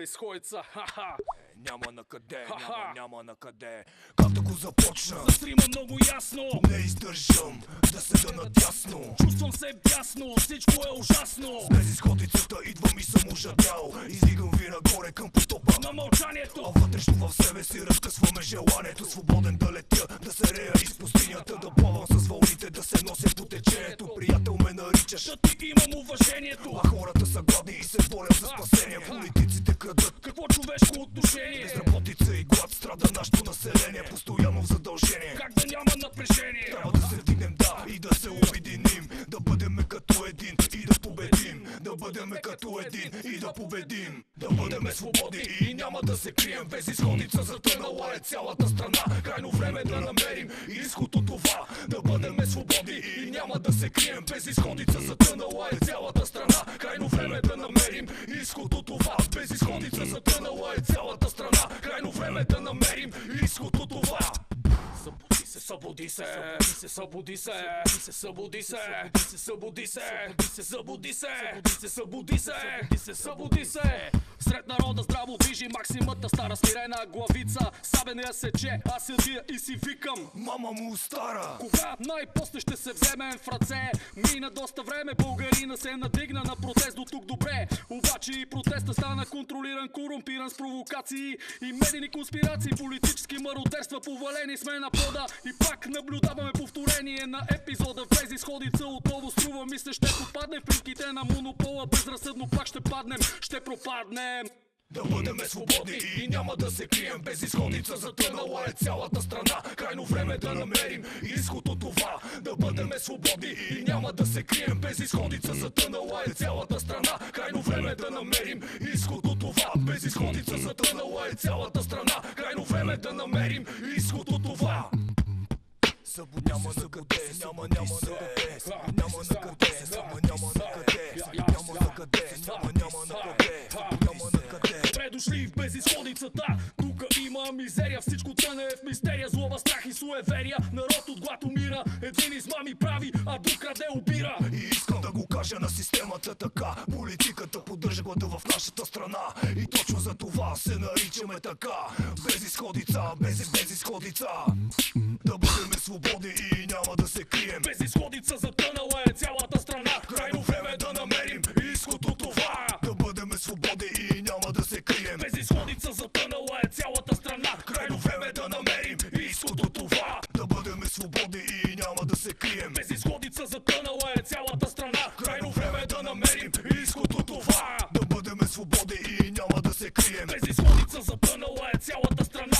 безизходица. Ха-ха. Няма на къде, няма на къде. Както го започна, За стрима много ясно. не издържам да седа надясно. Чувствам се бясно, всичко е ужасно. Без изходицата идвам и съм ужадял. Издигам ви нагоре към потопа На мълчанието. а вътрешно в себе си разкъсваме желанието. Свободен да летя, да се рея из пустинята, да плавам с вълните, да се нося по течението. Приятел ме наричаш, Да ти имам уважението. а хората са гладни и се борят за спасение. Политиците крадат, Какво човешко отношение? безработица и глад, страда нашето население. Постоянно в задължение. Как да няма напрежение? Трябва да се вдигнем, да, и да се обединим. Да бъдем като един и да победим. Да бъдем като един и да победим. Да бъдем свободни и няма да се крием. Без изходица затънала е цялата страна. Крайно време да намерим изход от това. Да бъдем свободни и няма да се крием. Без изходица затънала е цялата страна. Крайно време да намерим изход от това. Без изходица затънала е цялата страна. Крайно време да намерим изход от това. Събуди се, събуди се, събуди се, събуди се, събуди се, събуди се, събуди се. Сред народа здраво движи максимата, стара смирена главица. Сабене я сече, аз седя и си викам: мама му стара. кога най-после ще се вземем в ръце? Мина доста време, българина се надигна на протест до тук добре. Обаче и протеста стана контролиран, корумпиран с провокации и медийни конспирации, политически мародерства, повалени сме на пода. И пак наблюдаваме повторение на епизода. Без изходица отново струва ми се ще попаднем в примките на монопола. Безразсъдно пак ще паднем, ще пропаднем. Да бъдем свободни и няма да се крием. Без изходица затънала е цялата страна. Крайно време да намерим изход от това. Да бъдем свободни и няма да се крием. Без изходица затънала е цялата страна. Крайно време да намерим изход от това. Без изходица затънала е цялата страна. Крайно време да намерим изход от това. Няма на къде, няма на къде, няма на къде, няма на къде, няма на къде, няма на къде, няма на къде. Добре дошли в безизходицата. Тука има мизерия, всичко тъне в мистерия, злоба, страх и суеверия. Народ от глад умира, един измами прави, а друг краде убира. И искам да го кажа на системата така: политиката поддържа глада в нашата страна. И точно за това се наричаме така. Без изходица, без изходица. Да бъдем свободни и няма да се крием. Без изходица затънала е цялата страна. Крайно време да намерим изход от това. Да бъдем свободни и няма да се крием. Без изходица затънала е цялата страна. Крайно време да намерим изход от това. Да бъдем свободни и няма да се крием. Без изходица затънала е цялата страна. Крайно време да намерим изход от това. Да бъдем свободни и няма да се крием. Без изходица затънала е цялата страна.